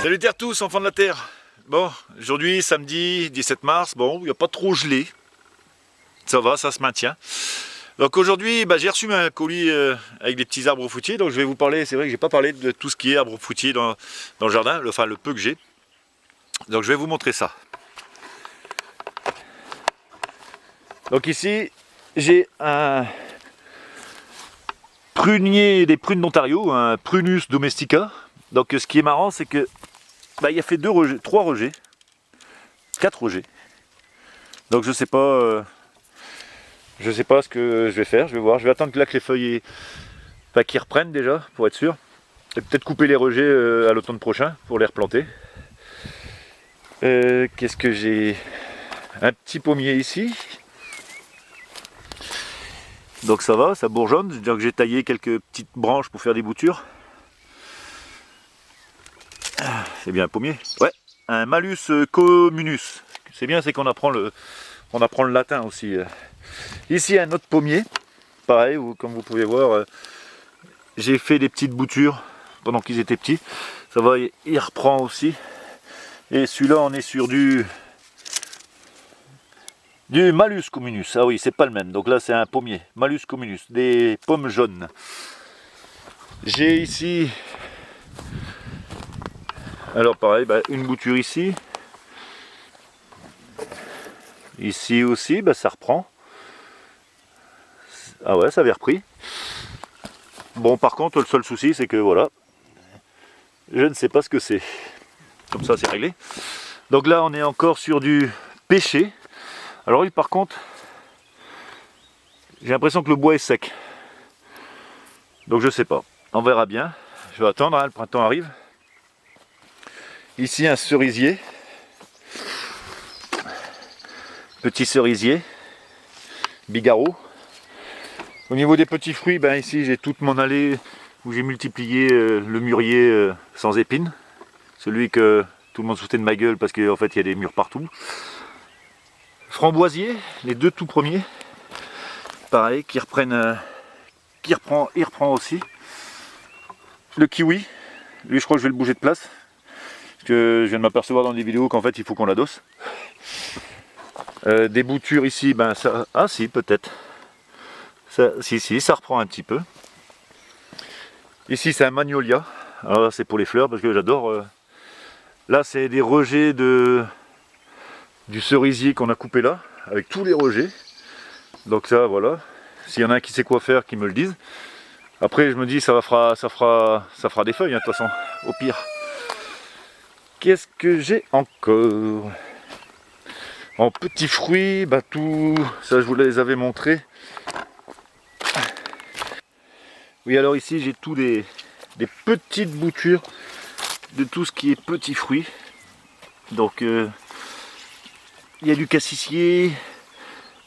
Salutaires à tous, enfants de la Terre. Bon, aujourd'hui, samedi 17 mars, bon, il n'y a pas trop gelé. Ça va, ça se maintient. Donc aujourd'hui, j'ai reçu un colis avec des petits arbres fruitiers. Donc je vais vous parler, c'est vrai que j'ai pas parlé de tout ce qui est arbres fruitiers dans le jardin, enfin le peu que j'ai. Donc je vais vous montrer ça. Donc ici, j'ai un prunier des prunes d'Ontario, un Prunus domestica. Donc ce qui est marrant, c'est que il a fait 3 rejets, 4 rejets. Donc je sais pas ce que je vais faire, je vais voir, je vais attendre que là que les feuilles qu'ils reprennent déjà pour être sûr. Et peut-être couper les rejets à l'automne prochain pour les replanter. Qu'est-ce que j'ai? Un petit pommier ici. Donc ça va, ça bourgeonne. Donc j'ai taillé quelques petites branches pour faire des boutures. C'est bien un pommier. Ouais, un Malus communis. C'est bien, c'est qu'on apprend le latin aussi. Ici un autre pommier. Pareil, comme vous pouvez voir, j'ai fait des petites boutures pendant qu'ils étaient petits. Ça va, il reprend aussi. Et celui-là, on est sur du Malus communis. Ah oui, c'est pas le même. Donc là, c'est un pommier. Malus communis, des pommes jaunes. J'ai ici, alors pareil, une bouture ici. Ici aussi, ça reprend. Ah ouais, ça avait repris. Bon, par contre, le seul souci, c'est que voilà, je ne sais pas ce que c'est. Comme ça, c'est réglé. Donc là, on est encore sur du pêcher. Alors oui, par contre, j'ai l'impression que le bois est sec. Donc je sais pas. On verra bien. Je vais attendre, hein, le printemps arrive. Ici, un cerisier. Petit cerisier. Bigarreau. Au niveau des petits fruits, ici j'ai toute mon allée où j'ai multiplié le mûrier sans épines. Celui que tout le monde se foutait de ma gueule parce qu'en fait il y a des mûres partout. Framboisier, les 2 tout premiers. Pareil, il reprend aussi. Le kiwi, lui je crois que je vais le bouger de place. Parce que je viens de m'apercevoir dans des vidéos qu'en fait il faut qu'on l'adosse. Des boutures ici, ça. Ah si, peut-être. Si, ça reprend un petit peu. Ici c'est un magnolia. Alors là c'est pour les fleurs parce que j'adore. Là c'est des rejets du cerisier qu'on a coupé là, avec tous les rejets. Donc ça voilà. S'il y en a un qui sait quoi faire, qui me le dise. Après je me dis ça fera des feuilles, hein, de toute façon, au pire. Qu'est-ce que j'ai encore? En petits fruits, tout. Ça je vous les avais montrés. Oui, alors ici j'ai tous des petites boutures de tout ce qui est petits fruits. Donc il y a du cassissier,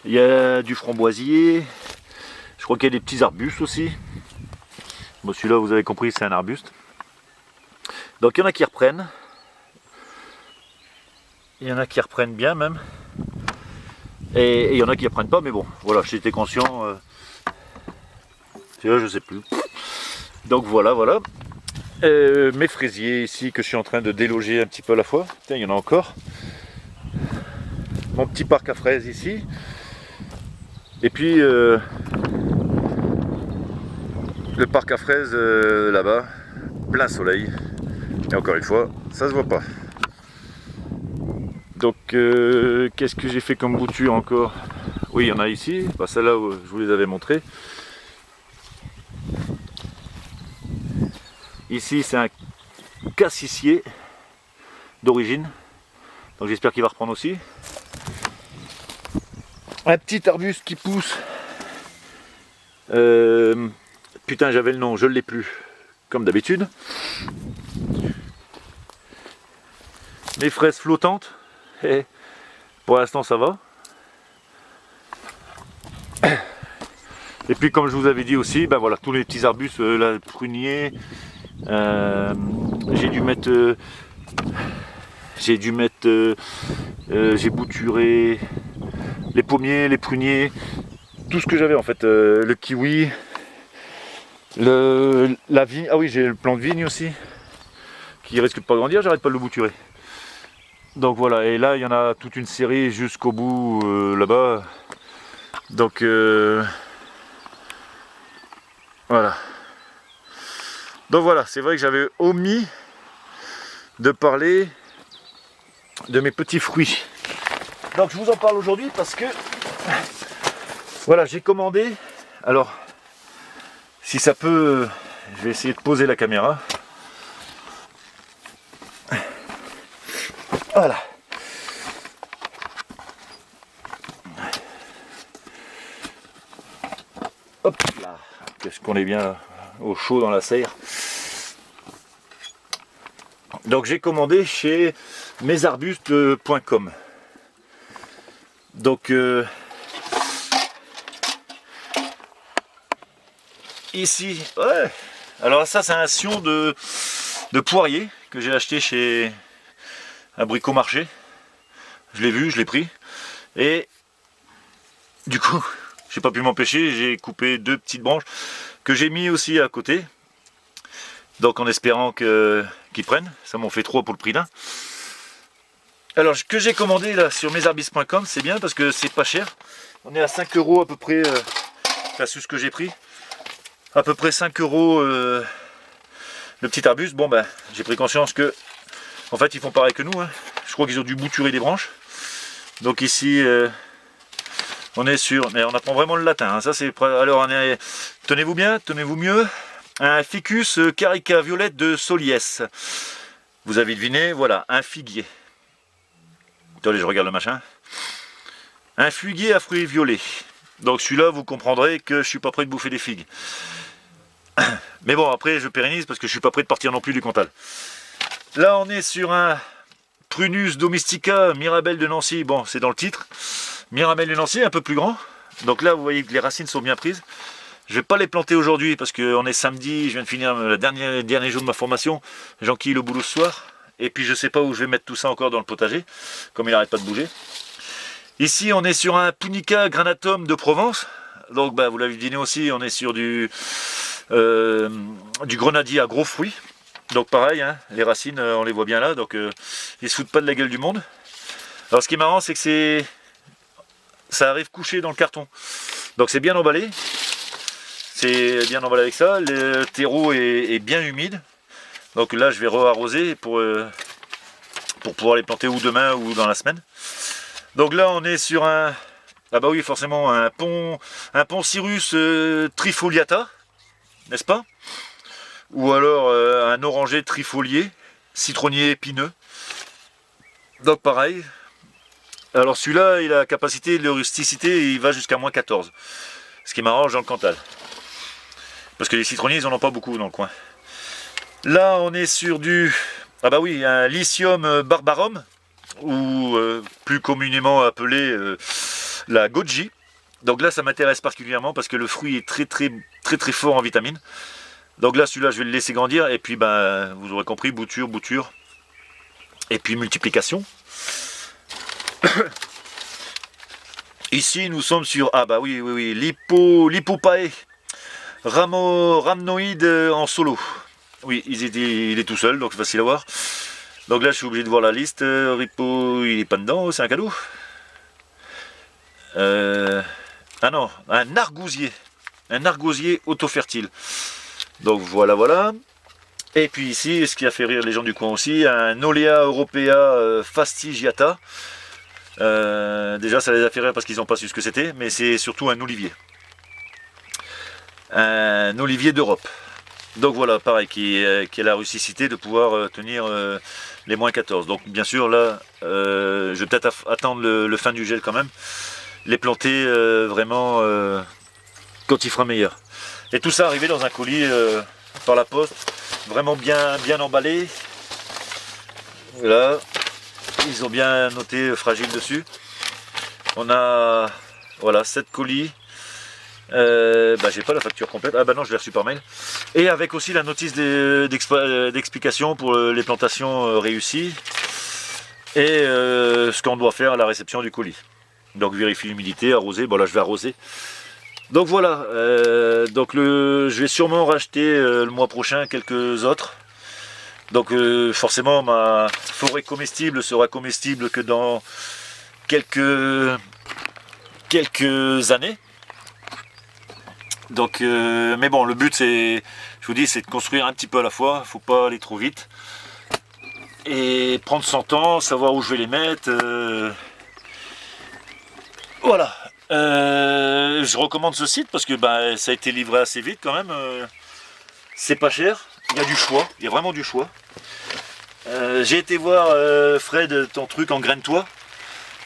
il y a du framboisier, je crois qu'il y a des petits arbustes aussi. Bon, celui-là vous avez compris, c'est un arbuste. Donc il y en a qui reprennent. Il y en a qui reprennent bien même. Et il y en a qui reprennent pas, mais bon, voilà, j'étais conscient. Je sais plus. Donc voilà. Mes fraisiers ici que je suis en train de déloger un petit peu à la fois. Tiens, il y en a encore. Mon petit parc à fraises ici. Et puis le parc à fraises là-bas, plein soleil. Et encore une fois, ça se voit pas. Donc qu'est-ce que j'ai fait comme bouture encore? Oui, il y en a ici. Celle-là, je vous les avais montrées. Ici, c'est un cassissier d'origine. Donc j'espère qu'il va reprendre aussi. Un petit arbuste qui pousse. Putain, j'avais le nom, je ne l'ai plus. Comme d'habitude. Mes fraises flottantes. Et pour l'instant, ça va. Et puis, comme je vous avais dit aussi, voilà, tous les petits arbustes, le prunier. J'ai bouturé les pommiers, les pruniers, tout ce que j'avais en fait, le kiwi, la vigne. Ah oui, j'ai le plant de vigne aussi qu'il risque de pas grandir, j'arrête pas de le bouturer. Donc voilà, et là il y en a toute une série jusqu'au bout là-bas. Donc voilà. Donc voilà, c'est vrai que j'avais omis de parler de mes petits fruits. Donc je vous en parle aujourd'hui parce que voilà, j'ai commandé. Alors, si ça peut, je vais essayer de poser la caméra. Voilà. Hop là. Qu'est-ce qu'on est bien au chaud dans la serre. Donc j'ai commandé chez mesarbustes.com. Donc ici, ouais. Alors ça c'est un sion de poirier que j'ai acheté chez un bricomarché. Je l'ai vu, je l'ai pris. Et du coup, j'ai pas pu m'empêcher, j'ai coupé 2 petites branches que j'ai mis aussi à côté. Donc en espérant qu'ils prennent. Ça m'en fait 3 pour le prix d'un. Alors ce que j'ai commandé là sur mesarbustes.com, c'est bien parce que c'est pas cher. On est à 5 € à peu près, enfin sur ce que j'ai pris. À peu près 5 € le petit arbuste. Bon ben, j'ai pris conscience que en fait ils font pareil que nous, hein. Je crois qu'ils ont dû bouturer des branches. Donc ici on est sur, mais on apprend vraiment le latin, hein. Ça c'est, alors on est, tenez-vous bien, tenez-vous mieux, un ficus carica violette de Soliès. Vous avez deviné, voilà, un figuier. Attendez, je regarde le machin. Un figuier à fruits violets. Donc celui-là, vous comprendrez que je suis pas prêt de bouffer des figues. Mais bon, après je pérennise parce que je suis pas prêt de partir non plus du Cantal. Là on est sur un Prunus domestica Mirabelle de Nancy. Bon, c'est dans le titre. Mirabelle de Nancy, un peu plus grand. Donc là vous voyez que les racines sont bien prises. Je vais pas les planter aujourd'hui parce qu'on est samedi, je viens de finir le dernier jour de ma formation. J'enquille le boulot ce soir. Et puis je sais pas où je vais mettre tout ça encore dans le potager, comme il n'arrête pas de bouger. Ici on est sur un Punica granatum de Provence. Donc bah, vous l'avez deviné aussi, on est sur du grenadier à gros fruits. Donc pareil, hein, les racines on les voit bien là, donc ils se foutent pas de la gueule du monde. Alors ce qui est marrant c'est que ça arrive couché dans le carton. Donc c'est bien emballé. C'est bien emballé avec ça. Le terreau est bien humide. Donc là je vais re-arroser pour pouvoir les planter ou demain ou dans la semaine. Donc là on est sur un, ah bah oui forcément un Poncirus trifoliata, n'est-ce pas? Ou alors un oranger trifolié, citronnier épineux. Donc pareil. Alors celui-là il a la capacité de rusticité, il va jusqu'à -14. Ce qui m'arrange dans le Cantal. Parce que les citronniers ils en ont pas beaucoup dans le coin. Là on est sur du, ah bah oui, un Lycium barbarum, ou plus communément appelé la goji. Donc là ça m'intéresse particulièrement parce que le fruit est très fort en vitamines. Donc là celui-là je vais le laisser grandir et puis ben vous aurez compris, bouture et puis multiplication. Ici nous sommes sur, ah bah oui, Lipopae rhamnoïde en solo. Oui, il est tout seul, donc facile à voir. Donc là, je suis obligé de voir la liste. Ripo, il n'est pas dedans, c'est un cadeau. Ah non, un argousier. Un argousier auto-fertile. Donc voilà. Et puis ici, ce qui a fait rire les gens du coin aussi, un Olea europea fastigiata. Déjà, ça les a fait rire parce qu'ils n'ont pas su ce que c'était, mais c'est surtout un olivier. Un olivier d'Europe. Donc voilà, pareil, qui a la rusticité de pouvoir tenir les -14. Donc bien sûr, là, je vais peut-être attendre le fin du gel quand même. Les planter vraiment quand il fera meilleur. Et tout ça arrivé dans un colis par la poste, vraiment bien emballé. Voilà, ils ont bien noté fragile dessus. On a, voilà, 7 colis. J'ai pas la facture complète, ah bah non je l'ai reçu par mail, et avec aussi la notice d'explication pour les plantations réussies et ce qu'on doit faire à la réception du colis. Donc vérifier l'humidité, arroser, bon là je vais arroser. Donc voilà, je vais sûrement racheter le mois prochain quelques autres Donc forcément ma forêt comestible sera comestible que dans quelques années. Donc mais bon, le but c'est, je vous dis, c'est de construire un petit peu à la fois, faut pas aller trop vite. Et prendre son temps, savoir où je vais les mettre. Voilà. Je recommande ce site parce que bah, ça a été livré assez vite quand même. C'est pas cher, il y a du choix, il y a vraiment du choix. J'ai été voir Fred, ton truc en graine-toi.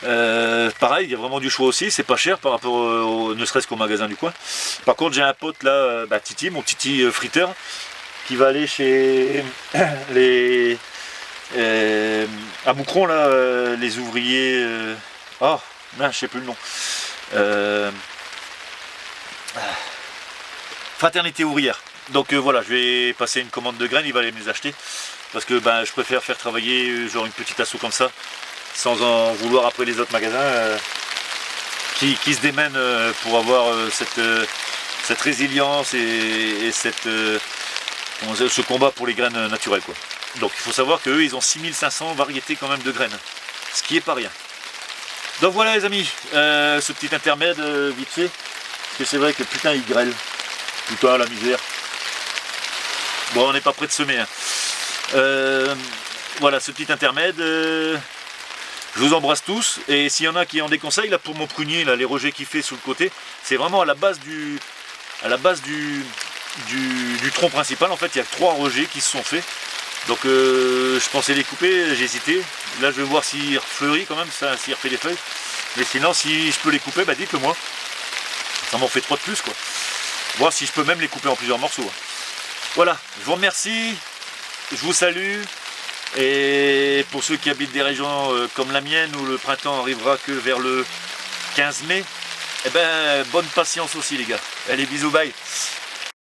Pareil, il y a vraiment du choix aussi, c'est pas cher par rapport ne serait-ce qu'au magasin du coin. Par contre, j'ai un pote là, Titi, mon Titi friteur, qui va aller chez les à Moucron là, les ouvriers. Oh, mince, je sais plus le nom. Fraternité ouvrière. Donc voilà, je vais passer une commande de graines, il va aller me les acheter. Parce que je préfère faire travailler genre une petite asso comme ça, sans en vouloir après les autres magasins qui se démènent pour avoir cette résilience et ce combat pour les graines naturelles, quoi. Donc il faut savoir qu'eux ils ont 6500 variétés quand même de graines, ce qui est pas rien. Donc voilà les amis, ce petit intermède vite fait, parce que c'est vrai que putain il grêle, putain la misère. Bon, on n'est pas prêt de semer, hein. Voilà ce petit intermède. Je vous embrasse tous, et s'il y en a qui ont des conseils là pour mon prunier, là, les rejets qu'il fait sur le côté, c'est vraiment à la base du tronc principal. En fait, il y a 3 rejets qui se sont faits. Donc je pensais les couper, j'ai hésité. Là je vais voir s'il fleurit quand même, s'il refait des feuilles. Mais sinon, si je peux les couper, dites-le moi. Ça m'en fait 3 de plus, quoi. Voir si je peux même les couper en plusieurs morceaux, hein. Voilà, je vous remercie, je vous salue. Et pour ceux qui habitent des régions comme la mienne, où le printemps arrivera que vers le 15 mai, eh ben bonne patience aussi les gars. Allez, bisous, bye.